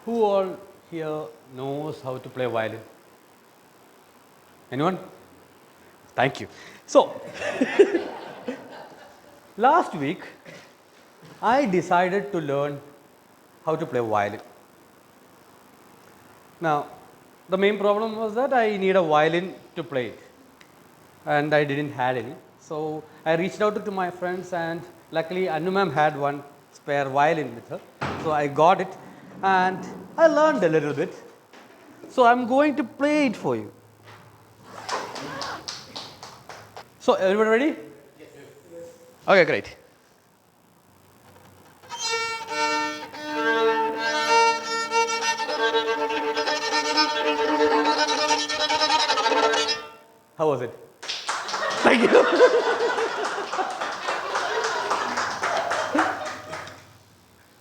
Who all here knows how to play violin? Anyone? Thank you. So, last week I decided to learn how to play violin. Now, the main problem was that I need a violin to play it, and I didn't have any. So I reached out to my friends, and luckily Anu ma'am had one spare violin with her. So I got it, and I learned a little bit. So I'm going to play it for you. So everybody ready? Yes. Okay, great. How was it? Thank you.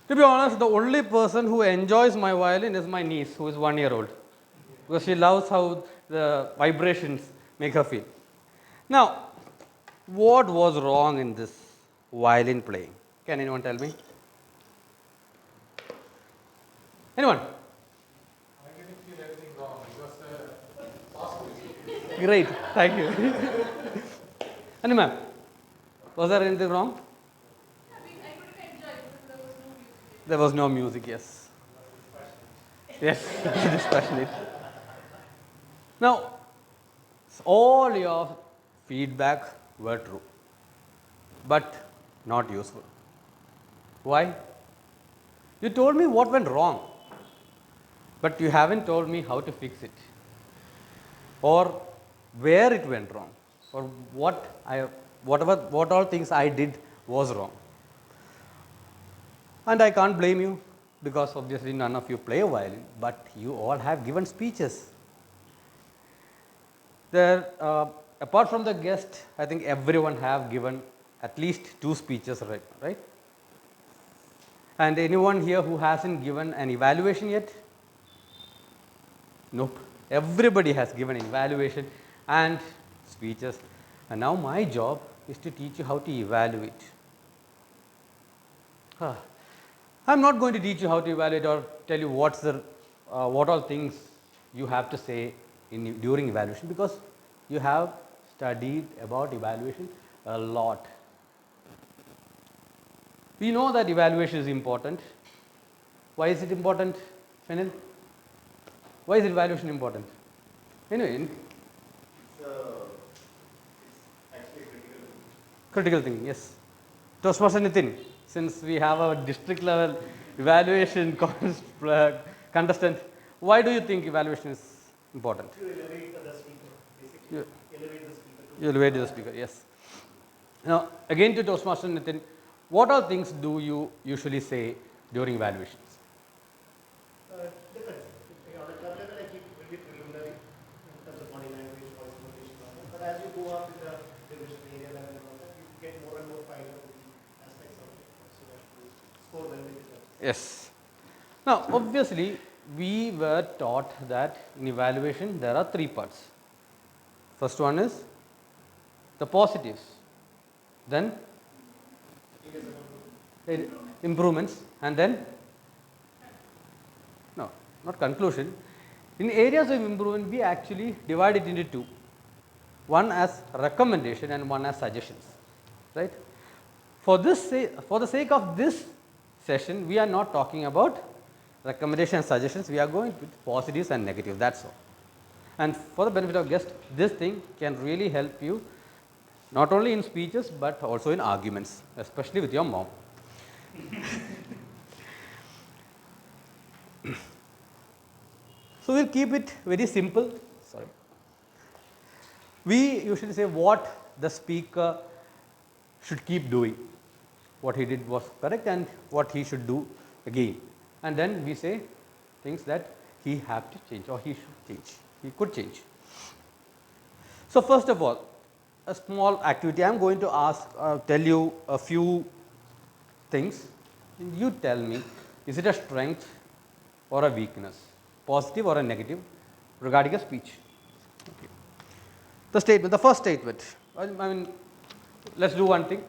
To be honest, the only person who enjoys my violin is my niece, who is 1 year old, because she loves how the vibrations make her feel. Now, what was wrong in this violin playing? Can anyone tell me? Anyone? I didn't feel anything wrong. It was possible. Great, thank you. Anu ma'am, was there anything wrong? I couldn't enjoy it because there was no music. There was no music, yes. Yes, dispassionate. Now, all your feedback were true, but not useful. Why? You told me what went wrong, but you haven't told me how to fix it, or where it went wrong, or what all things I did was wrong. And I can't blame you, because obviously none of you play violin, but you all have given speeches. There, apart from the guest, I think everyone have given at least 2 speeches, right? And anyone here who hasn't given an evaluation yet? Nope. Everybody has given an evaluation and speeches. And now my job is to teach you how to evaluate. I'm not going to teach you how to evaluate or tell you what all things you have to say during evaluation, because you have studied about evaluation a lot. We know that evaluation is important. Why is it important, Fenil? Why is evaluation important? Anyway, It's actually a critical thing, yes. Toastmaster Nitin, since we have a district level evaluation contestant, why do you think evaluation is important? To elevate the speaker, basically. You, Elevate the speaker. you elevate the speaker, yes. Now, again to Toastmaster Nitin, what all things do you usually say during evaluations? Depends. On a club level, I keep it really preliminary in terms of body language, voice modulation, and all that. But as you go up in the division area level and all that, you get more and more familiar with the aspects of it, so that you score well with the judges. Yes. Now, obviously, we were taught that in evaluation there are 3 parts. First one is the positives, then improvements, and then no, not conclusion. In areas of improvement, we actually divide it into 2. One as recommendation and one as suggestions, right? For the sake of this session, we are not talking about recommendation and suggestions. We are going with positives and negatives. That's all. And for the benefit of guests, this thing can really help you not only in speeches but also in arguments, especially with your mom. So we'll keep it very simple. Sorry. We usually say what the speaker should keep doing. What he did was correct and what he should do again. And then we say things that he have to change or he should change. He could change. So first of all, a small activity. I am going to tell you a few things. You tell me, is it a strength or a weakness, positive or a negative, regarding a speech? Okay. The first statement. I mean, let's do one thing.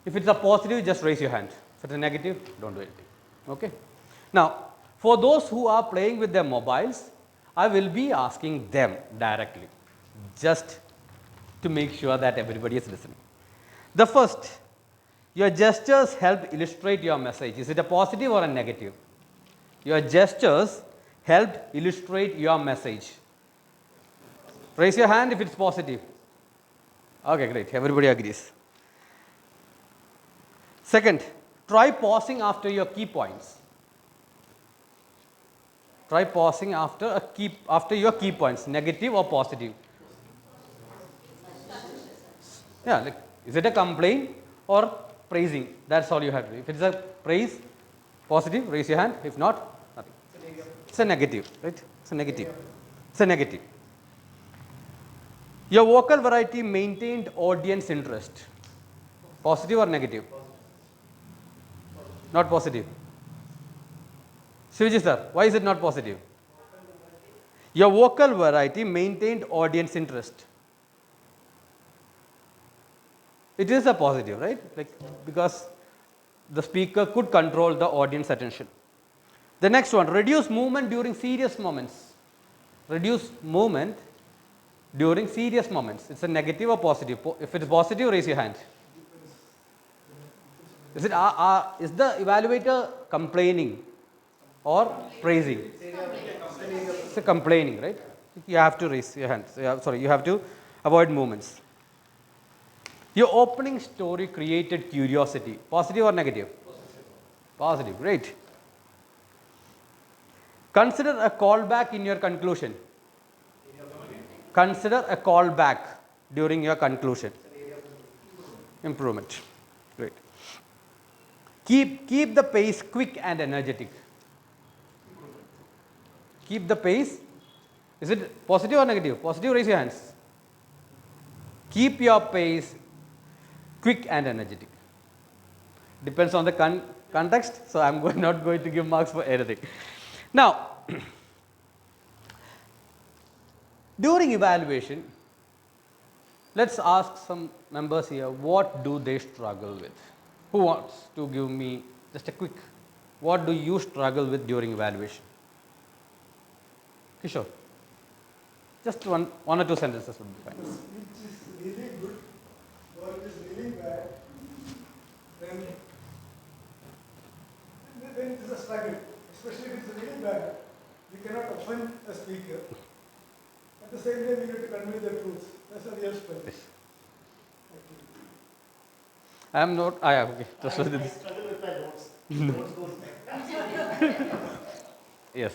If it's a positive, just raise your hand. If it's a negative, don't do anything. Okay. Now, For those who are playing with their mobiles, I will be asking them directly, just to make sure that everybody is listening. The first, your gestures help illustrate your message. Is it a positive or a negative? Your gestures helped illustrate your message. Raise your hand if it's positive. Okay, great. Everybody agrees. Second, try pausing after your key points. Try pausing after your key points, negative or positive. Yeah, like, is it a complaint or praising? That's all you have to do. If it's a praise, positive, raise your hand. If not, nothing. It's a negative, right? It's a negative. It's a negative. Your vocal variety maintained audience interest. Positive or negative? Not positive. Shivaji sir, why is it not positive? Your vocal variety maintained audience interest. It is a positive, right? Like, because the speaker could control the audience attention. The next one, reduce movement during serious moments. Reduce movement during serious moments. It's a negative or positive? If it is positive, raise your hand. Is the evaluator complaining or praising? It's a complaining, right? You have to raise your hand. So you have to avoid movements. Your opening story created curiosity. Positive or negative? Positive, great. Consider a callback in your conclusion. Consider a callback during your conclusion. Improvement. Great. Keep the pace quick and energetic. Keep the pace. Is it positive or negative? Positive, raise your hands. Keep your pace quick and energetic. Depends on the context, so I'm not going to give marks for anything. Now, during evaluation, let's ask some members here, what do they struggle with? Who wants to give me just a quick, what do you struggle with during evaluation? Kishore, just one or two sentences would be fine. Which is really good or it is really bad, then it is a struggle, especially if it is really bad. We cannot offend a speaker. At the same time, we need to convey the truth. That's a real struggle. Yes. I am not, okay. I struggle with my notes. Notes goes back. Yes.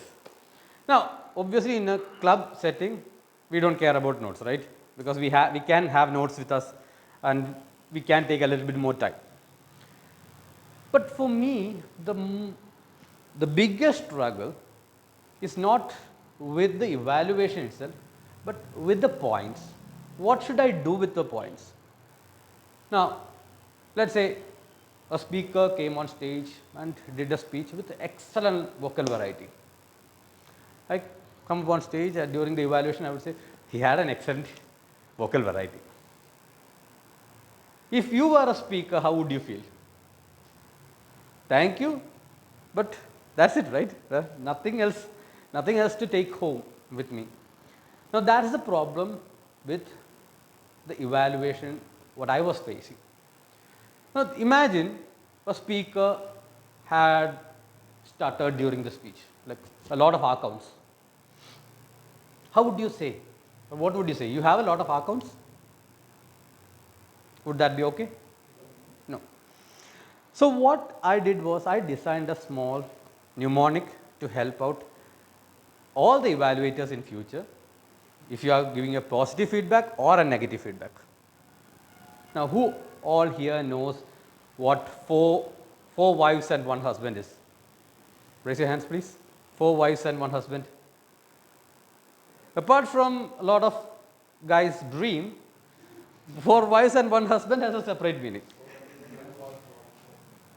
Now, obviously in a club setting, we don't care about notes, right? Because we can have notes with us and we can take a little bit more time. But for me, the biggest struggle is not with the evaluation itself, but with the points. What should I do with the points? Now, let's say a speaker came on stage and did a speech with excellent vocal variety. I come up on stage and during the evaluation, I would say, he had an excellent vocal variety. If you were a speaker, how would you feel? Thank you, but that's it, right? Nothing else to take home with me. Now, that is the problem with the evaluation, what I was facing. Now, imagine a speaker had stuttered during the speech, like a lot of R counts. How would you say? Or what would you say? You have a lot of R counts? Would that be okay? No. So what I did was I designed a small mnemonic to help out all the evaluators in future if you are giving a positive feedback or a negative feedback. Now, who all here knows what four wives and one husband is? Raise your hands, please. 4 wives and 1 husband. Apart from a lot of guys' dream, 4 wives and 1 husband has a separate meaning.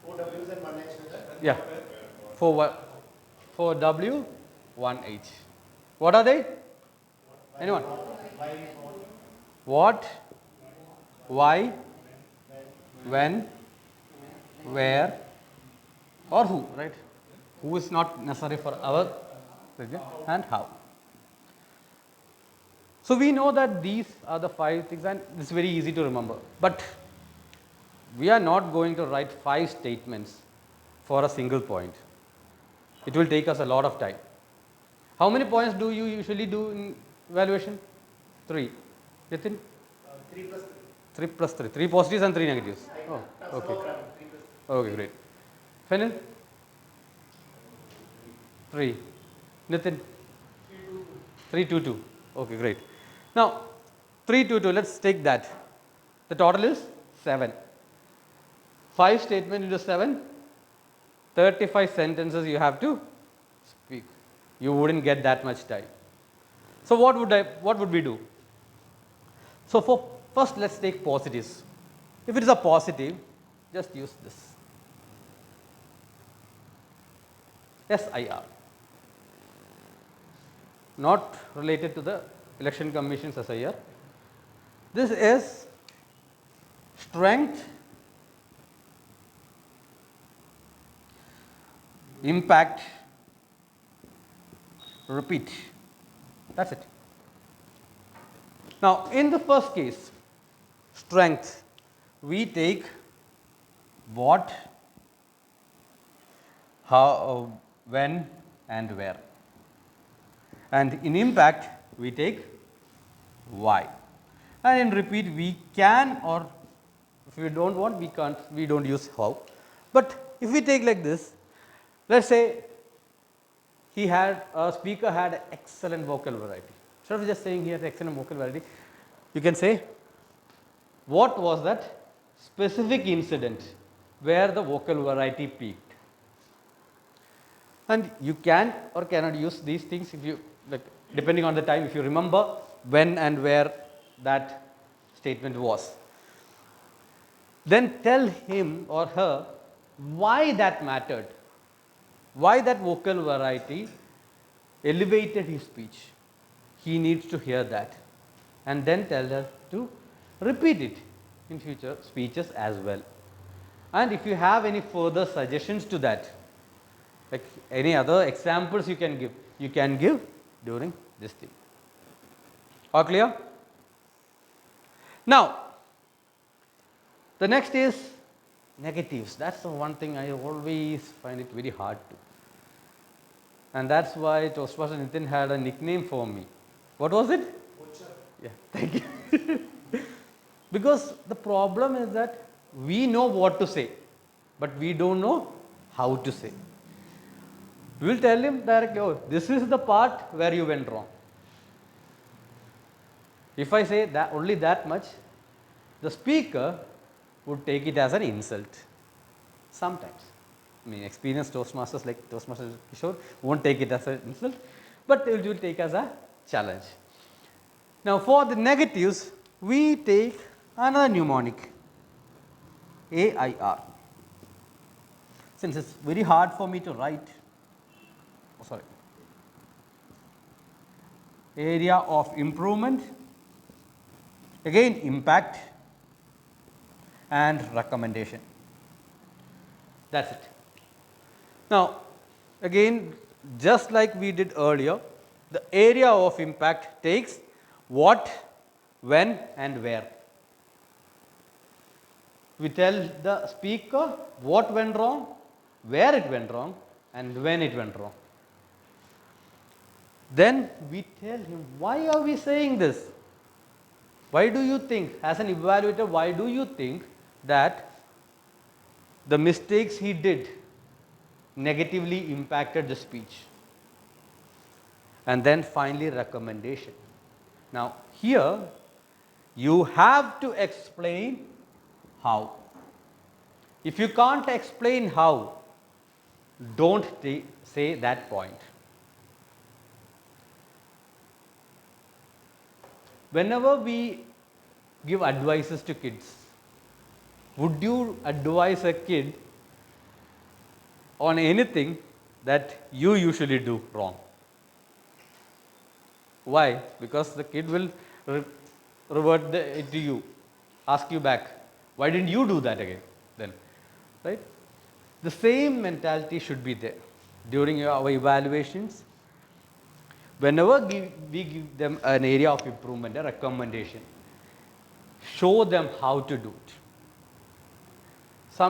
4 W's and 1 H. Yeah. 4 W, 1 H. What are they? Anyone? What? Why? When? Where? Or who, right? who is not necessary for our region, and how. So we know that these are the 5 things, and it's very easy to remember. But we are not going to write 5 statements for a single point. It will take us a lot of time. How many points do you usually do in evaluation? 3. Nitin? 3 plus 3. 3 plus 3. 3 positives and 3 negatives. Oh, okay. Somehow around 3 plus 3. Okay, great. Fenil? 3. Nitin? 3, 2, 2. Okay, great. Now, 3, 2, 2, let's take that. The total is 7. 5 statements into 7, 35 sentences you have to speak. You wouldn't get that much time. So what would we do? So for first, let's take positives. If it is a positive, just use this. SIR. Not related to the election commission's SIR. This is strength, impact, repeat. That's it. Now, in the first case, strength, we take what, how, when, and where. And in impact, we take why. And in repeat, we can, or if we don't want, we can't, we don't use how. But if we take like this, let's say a speaker had excellent vocal variety. Instead of just saying he has excellent vocal variety, you can say, what was that specific incident where the vocal variety peaked? And you can or cannot use these things if you, like, depending on the time, if you remember when and where that statement was. Then tell him or her why that mattered, why that vocal variety elevated his speech. He needs to hear that, and then tell her to repeat it in future speeches as well. And if you have any further suggestions to that, like any other examples you can give during this thing. All clear? Now, the next is negatives. That's the one thing I always find it very hard to. And that's why Toastmaster Nitin had a nickname for me. What was it? Butcher. Yeah, thank you. Because the problem is that we know what to say, but we don't know how to say. We will tell him directly, oh, this is the part where you went wrong. If I say that only that much, the speaker would take it as an insult. Sometimes. I mean, experienced Toastmasters like Toastmaster Kishore won't take it as an insult, but they will take as a challenge. Now, for the negatives, we take another mnemonic, AIR. Since it's very hard for me to write, area of improvement, again impact, and recommendation. That's it. Now, again, just like we did earlier, the area of impact takes what, when, and where. We tell the speaker what went wrong, where it went wrong, and when it went wrong. Then we tell him, why are we saying this? Why do you think, as an evaluator, why do you think that the mistakes he did negatively impacted the speech? And then finally, recommendation. Now, here you have to explain how. If you can't explain how, don't say that point. Whenever we give advices to kids, would you advise a kid on anything that you usually do wrong? Why? Because the kid will revert it to you, ask you back, why didn't you do that again then? Right? The same mentality should be there. during our evaluations, whenever we give them an area of improvement, a recommendation, show them how to do it.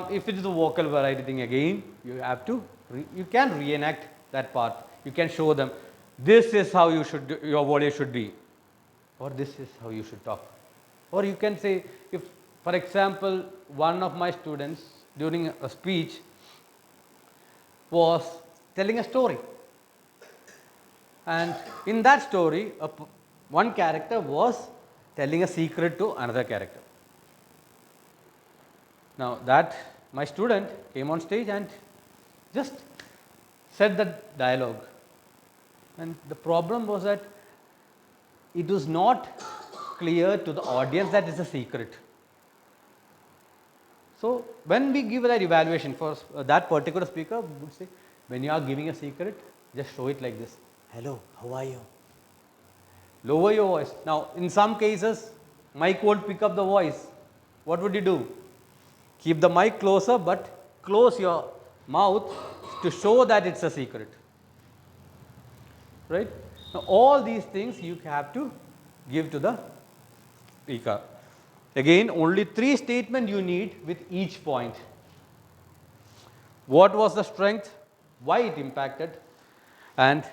If it is a vocal variety thing, again, you have to, you can reenact that part. You can show them, this is how you should, your voice should be, or this is how you should talk. Or you can say, if, for example, one of my students during a speech was telling a story, and in that story, one character was telling a secret to another character. Now that my student came on stage and just said the dialogue, and the problem was that it was not clear to the audience that it's a secret. So when we give that evaluation for that particular speaker, we would say, when you are giving a secret, just show it like this. Hello, how are you? Lower your voice. Now in some cases, mic won't pick up the voice. What would you do? Keep the mic closer, but close your mouth to show that it's a secret. Right? Now all these things you have to give to the speaker. Again, only 3 statements you need with each point. What was the strength, why it impacted, and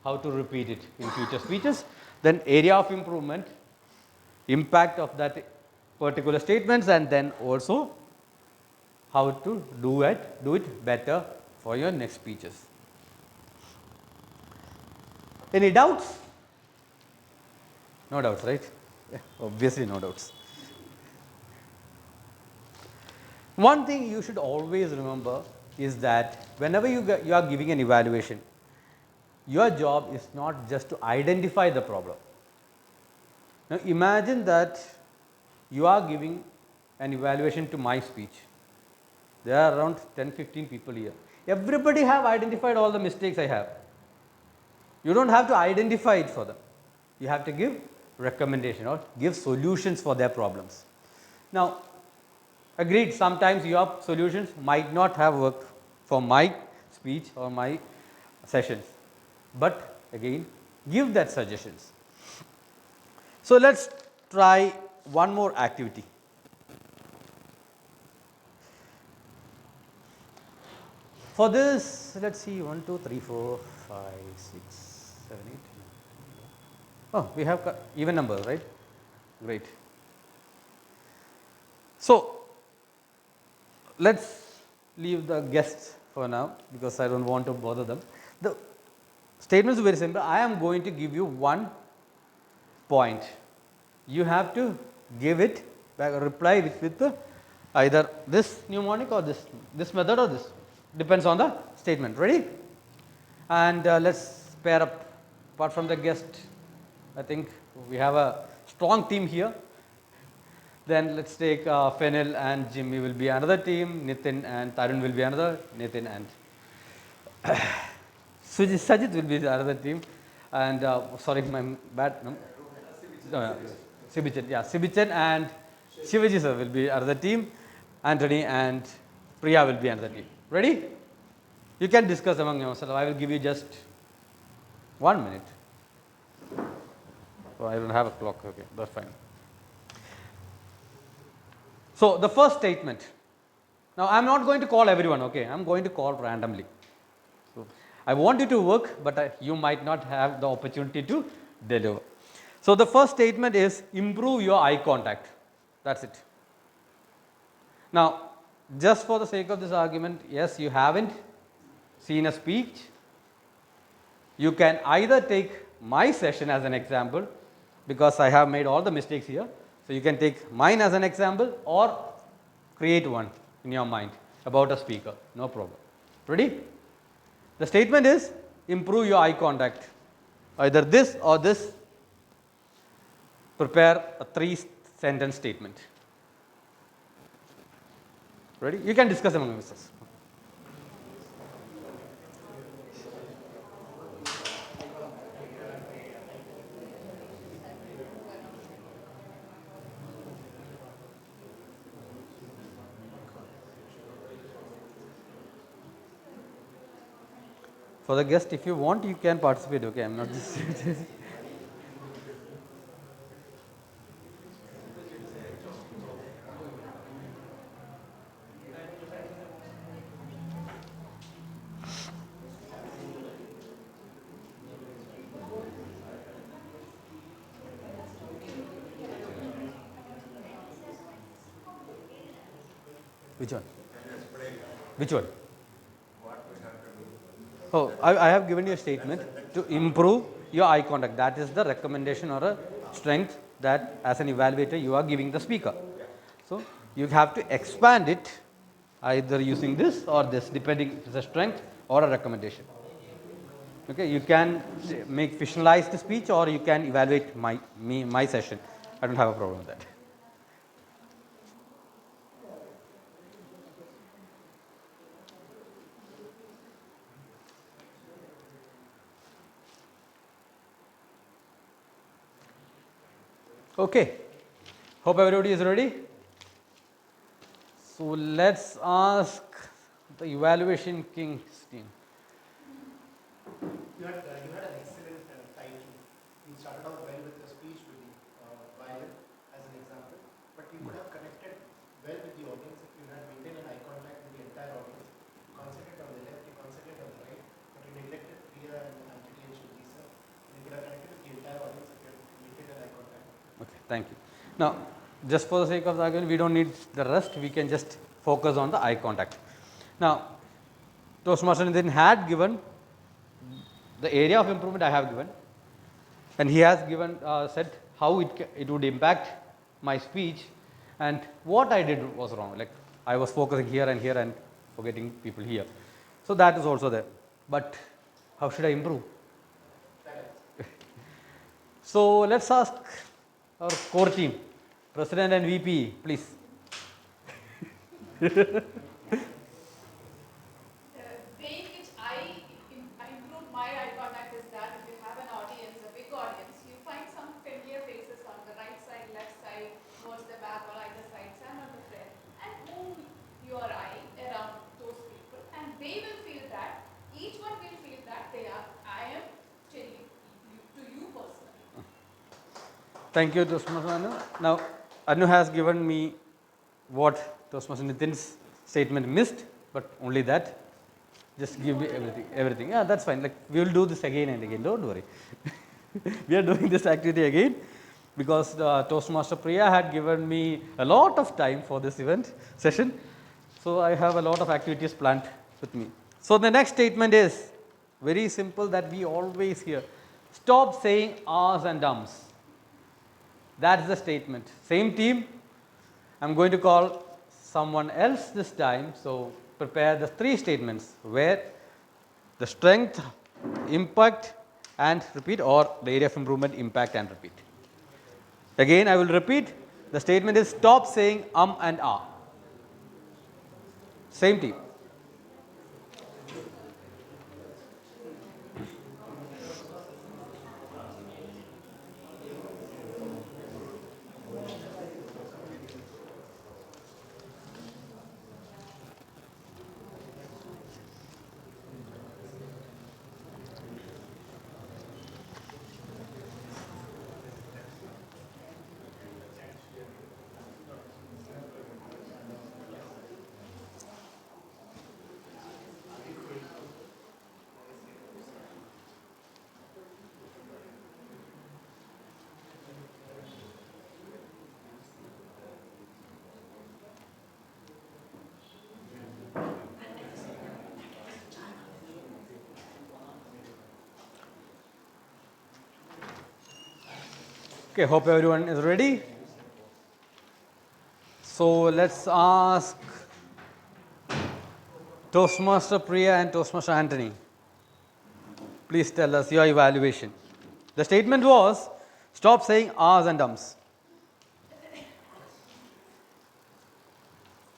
how to repeat it in future speeches. Then area of improvement, impact of that particular statements, and then also how to do it better for your next speeches. Any doubts? No doubts, right? Yeah, obviously no doubts. One thing you should always remember is that whenever you are giving an evaluation, your job is not just to identify the problem. Now imagine that you are giving an evaluation to my speech. There are around 10-15 people here. Everybody have identified all the mistakes I have. You don't have to identify it for them. You have to give recommendation or give solutions for their problems. Now, agreed, sometimes your solutions might not have worked for my speech or my sessions, but again, give that suggestions. So let's try one more activity. For this, let's see, 1, 2, 3, 4, 5, 6, 7, 8. Oh, we have even numbers, right? Great. So let's leave the guests for now because I don't want to bother them. The statement is very simple. I am going to give you one point. You have to give it back, reply with either this mnemonic or this method or this. Depends on the statement. Ready? And let's pair up. Apart from the guest, I think we have a strong team here. Then let's take Fenil and Jimmy will be another team. Nitin and Tarun will be another. Nitin and Sajid will be the other team. And sorry, my bad. No? Sibichan, yeah, Sibichan and Shivaji sir will be another team. Anthony and Priya will be another team. Ready? You can discuss among yourself. I will give you just 1 minute. Oh, I don't have a clock. Okay, that's fine. So the first statement. Now I am not going to call everyone. Okay, I am going to call randomly. So I want you to work, but you might not have the opportunity to deliver. So the first statement is improve your eye contact. That's it. Now, just for the sake of this argument, yes, you haven't seen a speech. You can either take my session as an example because I have made all the mistakes here. So you can take mine as an example or create one in your mind about a speaker. No problem. Ready? The statement is improve your eye contact. Either this or this. Prepare a 3-sentence statement. Ready? You can discuss among yourselves. For the guest, if you want, you can participate. Okay, I'm not just. Which one? Which one? Oh, I have given you a statement to improve your eye contact. That is the recommendation or a strength that as an evaluator you are giving the speaker. So you have to expand it either using this or this, depending if it's a strength or a recommendation. Okay, you can make fictionalized speech or you can evaluate my session. I don't have a problem with that. Okay, hope everybody is ready. So let's ask the evaluation king's team. You had an excellent title. You started off well with the speech with the violin as an example, but you could have connected well with the audience if you had maintained an eye contact with the entire audience. You concentrate on the left, you concentrate on the right, but you neglected Priya and Anthony and Shilisa. You could have connected with the entire audience if you had maintained an eye contact. Okay, thank you. Now, just for the sake of the argument, we don't need the rest. We can just focus on the eye contact. Now, Toastmaster then had given the area of improvement I have given, and he has given said how it would impact my speech, and what I did was wrong. Like I was focusing here and forgetting people here. So that is also there. But how should I improve? So let's ask our core team, President and VP, please. The way in which I improve my eye contact is that if you have an audience, a big audience, you find some familiar faces on the right side, left side, towards the back or either side, stand on the front, and move your eye around those people, and they will feel that, each one will feel that I am telling to you personally. Thank you, Toastmaster Anu. Now, Anu has given me what Toastmaster Nitin's statement missed, but only that. Just give me everything. Yeah, that's fine. Like we will do this again and again. Don't worry. We are doing this activity again because Toastmaster Priya had given me a lot of time for this event session. So I have a lot of activities planned with me. So the next statement is very simple that we always hear. Stop saying ahs and ums. That's the statement. Same team. I'm going to call someone else this time. So prepare the 3 statements where the strength, impact and repeat, or the area of improvement, impact and repeat. Again, I will repeat. The statement is stop saying and ah. Same team. Okay, hope everyone is ready. So let's ask Toastmaster Priya and Toastmaster Anthony. Please tell us your evaluation. The statement was stop saying ahs and ums.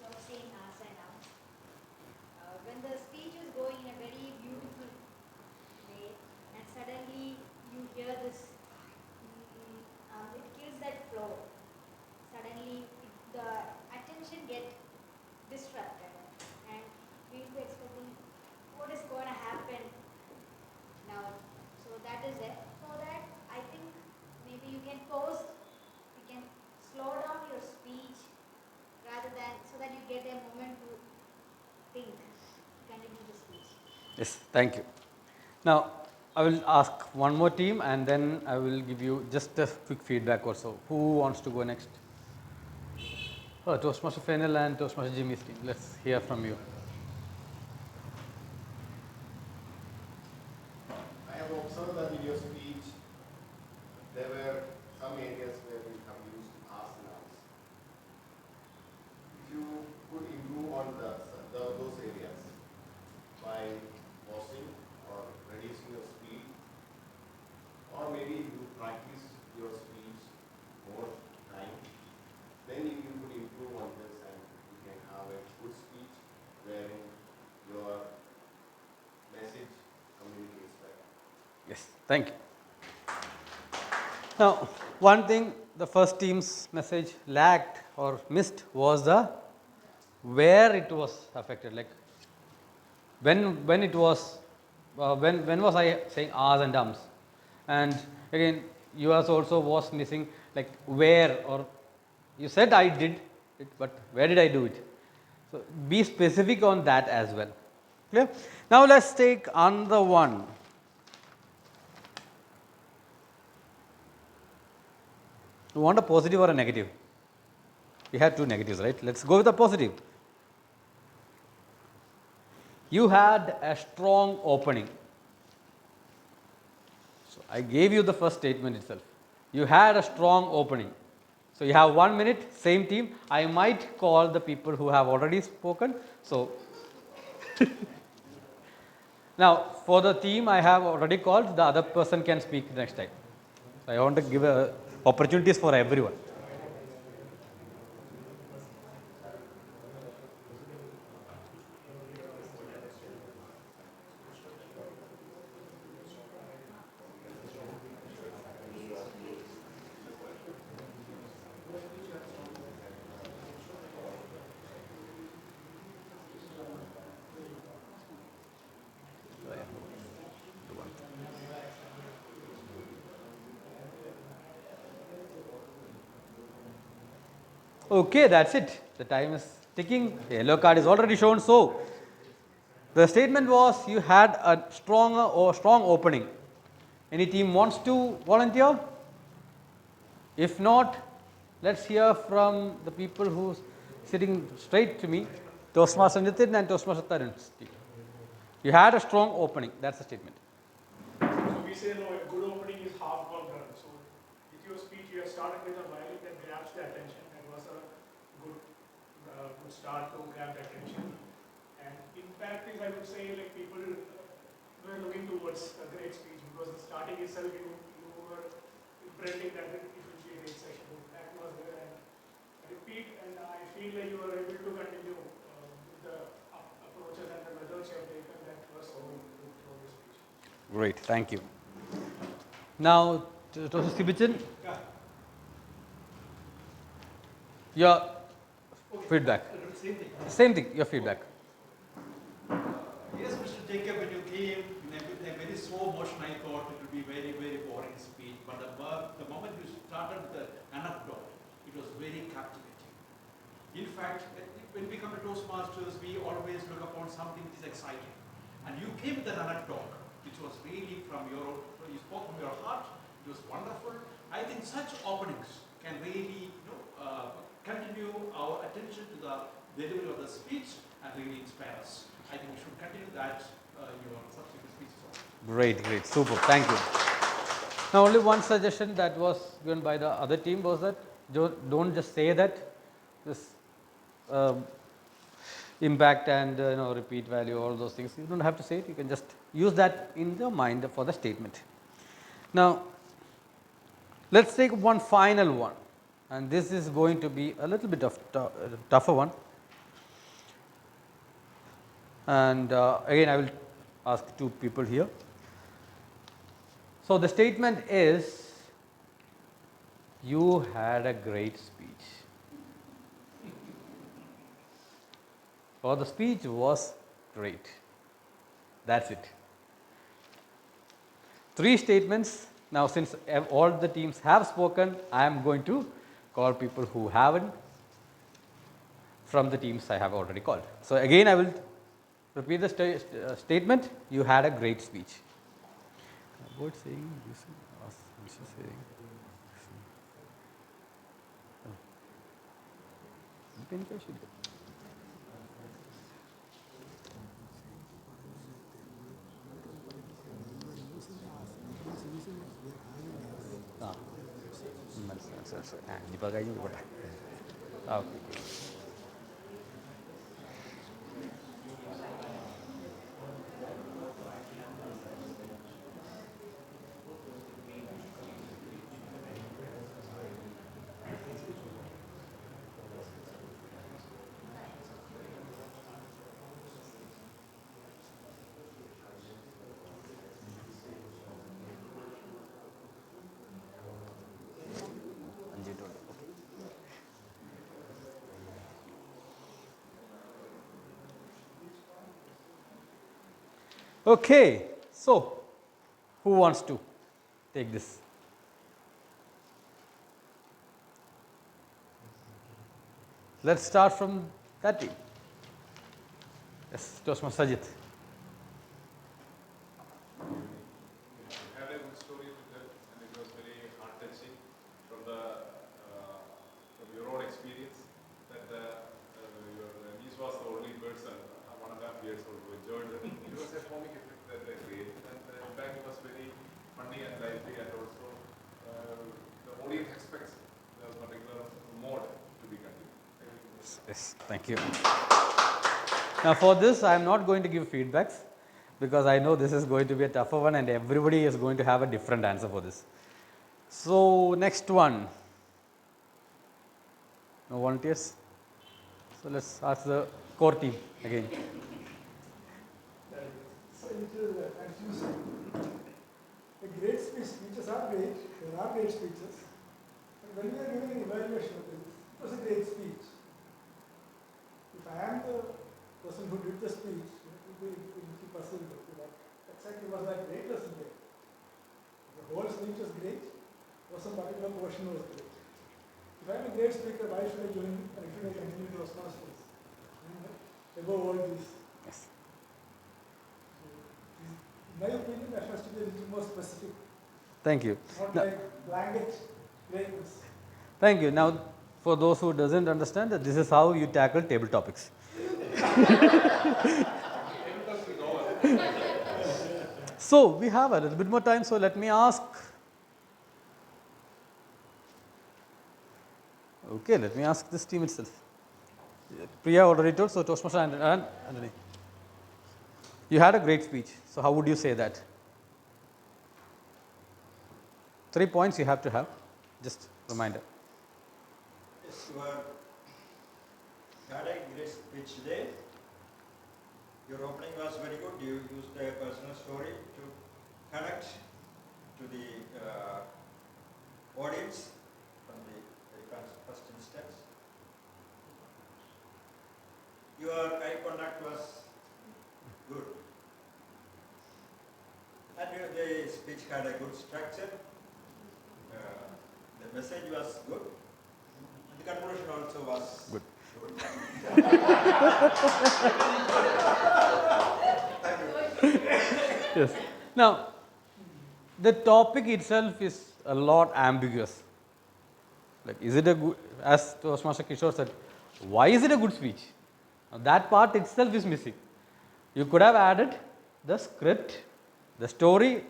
Stop saying us and us. When the speech is going in a very beautiful way, and suddenly you hear this, it kills that flow. Suddenly, the attention gets disrupted, and we'll be expecting what is going to happen Yes, thank you. Now, I will ask one more team and then I will give you just a quick feedback or so. Who wants to go next? Oh, Toastmaster Fennel and Toastmaster Jimmy's team. Let's hear from you. I have observed that in your speech, there were some areas where you have used as nouns. If you could improve on those areas by pausing or reducing your speed, or maybe you practice your speech more time, then if you could improve on this and you can have a good speech wherein your message communicates better. Yes, thank you. Now, one thing the first team's message lacked or missed was the where it was affected. Like when it was when was I saying ahs and ums, and again yours also was missing like where, or you said I did it, but where did I do it? So be specific on that as well. Clear? Now let's take another one. You want a positive or a negative? We had two negatives, right? Let's go with a positive. You had a strong opening. So I gave you the first statement itself. You had a strong opening. So you have 1 minute, same team. I might call the people who have already spoken. So now for the team I have already called, the other person can speak next time. So I want to give opportunities for everyone. Okay, that's it. The time is ticking. The yellow card is already shown. So the statement was you had a strong opening. Any team wants to volunteer? If not, let's hear from the people who's sitting straight to me, Toastmaster Nitin and Toastmaster Tarun's team. You had a strong opening. That's the statement. So we say no, a good opening is half well done. So with your speech, you have started with a violin that grabs the attention. That was a good, good start to grab the attention. And in practice, I would say like people were looking towards a great speech because the starting itself, you were imprinting that it will be a great session. That was there and repeat, and I feel like you were able to continue with the approaches and the methods you have taken that was so good through the speech. Great, thank you. Now, Toastmaster Sibichan, your feedback. Same thing. Same thing, your feedback. Yes, Mr. Jacob, when you came in a very slow motion, I thought it would be very, very boring speech. But the moment you started with the anecdote, it was very captivating. In fact, when we come to Toastmasters, we always look upon something which is exciting. And you came with an anecdote, which was really you spoke from your heart. It was wonderful. I think such openings can really, continue our attention to the delivery of the speech and really inspire us. I think we should continue that in your subsequent speeches also. Great, super, thank you. Now, only one suggestion that was given by the other team was that don't just say that this impact and repeat value, all those things. You don't have to say it. You can just use that in your mind for the statement. Now, let's take one final one, and this is going to be a little bit of tougher one. And again, I will ask two people here. So the statement is, you had a great speech. Or the speech was great. That's it. 3 statements. Now, since all the teams have spoken, I am going to call people who haven't from the teams I have already called. So again, I will repeat the statement. You had a great speech. Avoid saying this. Saying. Okay, so who wants to take this? Let's start from that team. Yes, Toastmaster Sajid. Had a good story to tell, and it was very heart touching from from your own experience that your niece was the only person, 1.5 years old, who enjoyed it. It was a comic effect that they created, and in fact it was very funny and lively, and also the audience expects the particular mode to be continued. Yes, thank you. Now for this, I am not going to give feedbacks because I know this is going to be a tougher one and everybody is going to have a different answer for this. So next one. No volunteers? So let's ask the core team again. So it is confusing. A great speech, speeches are great, there are great speeches. But when we are giving an evaluation of this, it was a great speech. If I am the person who did the speech, it will be puzzled. Exactly was that great lesson there. The whole speech was great, or some particular portion was great. If I am a great speaker, why should I continue Toastmasters? Above all this. Yes. In my opinion, that has to be a little more specific. Thank you. Not Now, like blanket greatness. thank you. Now for those who doesn't understand that this is how you tackle table topics. So we have a little bit more time, so let me ask. Okay, let me ask this team itself. Priya already told, so Toastmaster and Anthony. You had a great speech, so how would you say that? 3 points you have to have, just reminder. Yes, you had a great speech today. Your opening was very good. You used a personal story to connect to the audience from the very first instance. Your eye contact was good. And the speech had a good structure. The message was good. And the conclusion also was Good. Yes. Now, the topic itself is a lot ambiguous. Like, is it a good, as Toastmaster Kishore said, why is it a good speech? Now, that part itself is missing. You could have added the script, the story,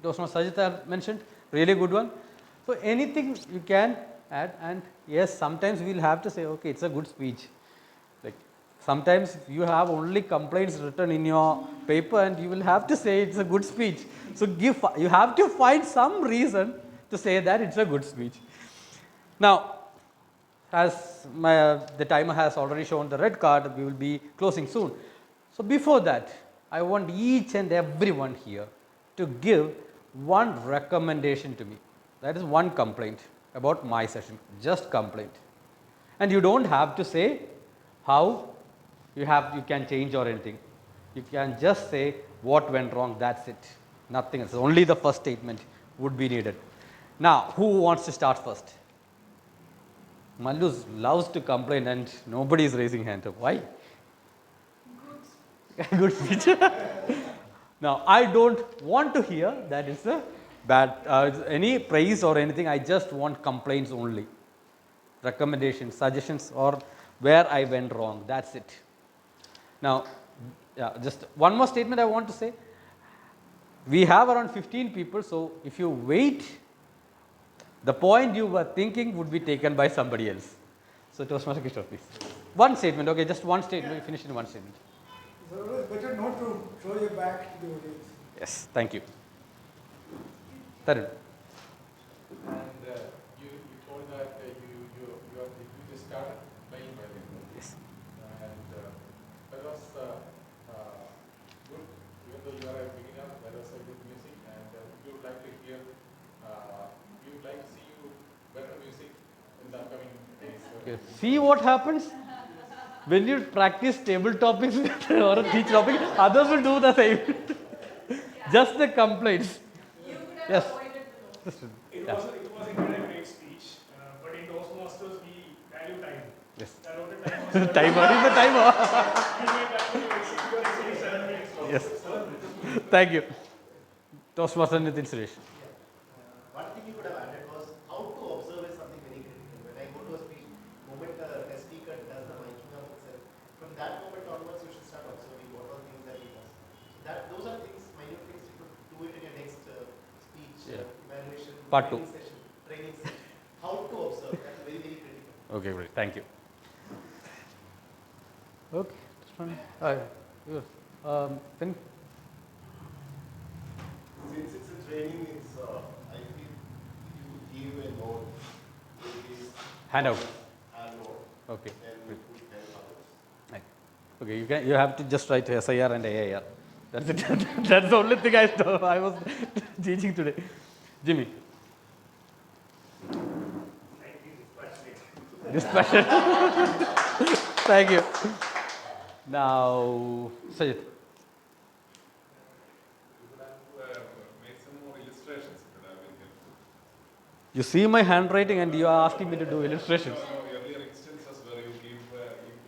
Toastmaster Sajid mentioned, really good one. So, anything you can add, and yes, sometimes we will have to say, okay, it's a good speech. Like, sometimes you have only complaints written in your paper and you will have to say it's a good speech. So, you have to find some reason to say that it's a good speech. Now, as the timer has already shown the red card, we will be closing soon. So, before that, I want each and everyone here to give one recommendation to me. That is one complaint about my session, just complaint. And you don't have to say how you can change or anything. You can just say what went wrong, that's it. Nothing else. Only the first statement would be needed. Now, who wants to start first? Mallu loves to complain and nobody is raising hand up. Why? Good speech. Now, I don't want to hear that it's a bad, any praise or anything. I just want complaints only. Recommendations, suggestions, or where I went wrong. That's it. Now, yeah, just one more statement I want to say. We have around 15 people, so if you wait, the point you were thinking would be taken by somebody else. So, Toastmaster Kishore, please. One statement, okay, just one statement. We finish in one statement. It's always better not to show your back to the audience. Yes, thank you. Tarun. And you told that you just started playing violin. Yes. And that was good, even though you are a beginner, that was a good music. And we would like to hear, we would like to see you better music in the upcoming days. Okay. See what happens when you practice table topics or teach topic, others will do the same. Just the complaints. You could have Yes. avoided the note. It Yeah. was a great speech, but in Toastmasters we value time. Yes. That was the time was Timer is the timer. you may value your exceed 7 minutes. Yes. Thank you. Toastmaster Nitin Suresh. One thing you could have added was how to observe is something very critical. When I go to a speech, moment a speaker does the miking up itself, from that moment onwards you should start observing what are things that he does. So those are things, minute things you could do it in your next speech, Yeah. evaluation, Part training session. How to observe, that's very, very critical. Okay, great. Thank you. Okay. Just one. Yes. Then Since it's a training, I feel if you give a note, it is handout. note, Okay. then it would help others. Right. Okay. You have to just write SIR and AIR. That's it. That's the only thing I was teaching today. Jimmy. Dispassionate. Thank you. Now, Sajid. You could have made some more illustrations. It would have been helpful. You see my handwriting and you are asking me to do illustrations. Earlier instances where you give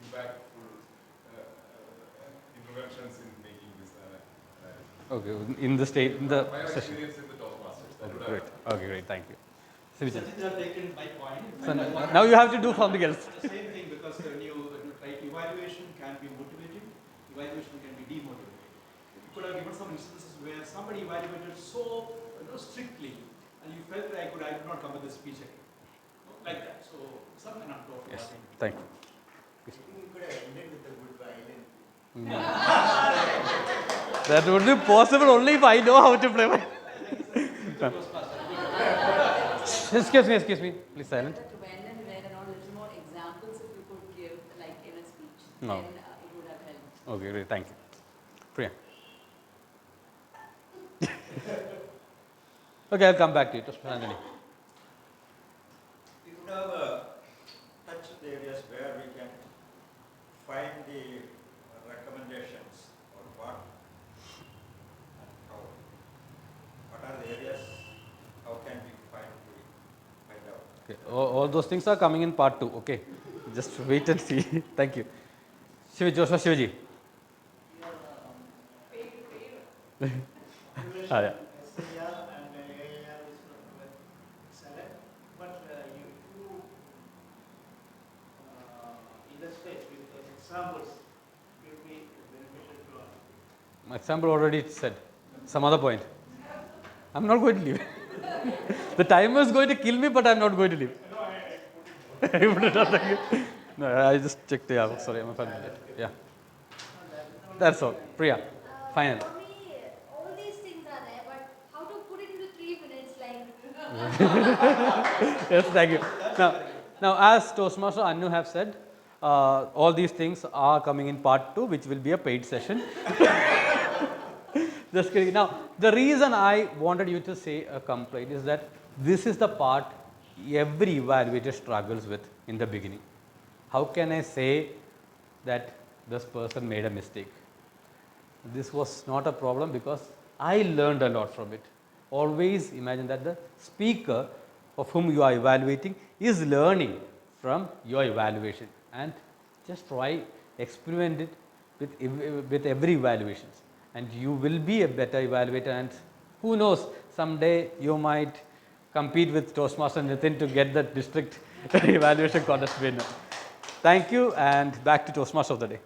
impactful interventions in making this. Okay, in the state, in the My session. experience in the Toastmasters. That Okay, would great. have Okay, great. Thank you. Sivijan. Sajid has taken my point. So now you have to do something else. The same thing, because when you try evaluation can be motivating, evaluation can be demotivating. You could have given some instances where somebody evaluated so strictly, and you felt that I could not come with the speech again. Like that. So some anecdote. Yes. Thank you. You could have ended with a good violin. That would be possible only if I know how to play. Excuse me. Please silent. When and where and all, little more examples if you could give, like in a speech, No. then it would have helped. Okay, great. Thank you. Priya. Okay, I'll come back to you. Just Anthony. We could have touched the areas where we can find the recommendations or what and how. What are the areas? How can we find out? Okay. All those things are coming in part 2. Okay. Just wait and see. Thank you. Shivaji. Yeah. SIR and AIR is excellent, but you illustrate with examples will be beneficial to us. My example already said. Some other point. I'm not going to leave. The timer is going to kill me, but I'm not going to leave. You put it on the- No, I just checked. Yeah, sorry, I'm a familiar. Yeah. That's all. Priya, final. For me, all these things are there, but how to put it into 3 minutes, like. Yes, thank you. Now, as Toastmaster Anu have said, all these things are coming in part 2, which will be a paid session. Just kidding. Now, the reason I wanted you to say a complaint is that this is the part every evaluator struggles with in the beginning. How can I say that this person made a mistake? This was not a problem because I learned a lot from it. Always imagine that the speaker of whom you are evaluating is learning from your evaluation, and just try, experiment it with every evaluations, and you will be a better evaluator, and who knows, someday you might compete with Toastmaster Nitin to get the district evaluation contest winner. Thank you, and back to Toastmaster of the day.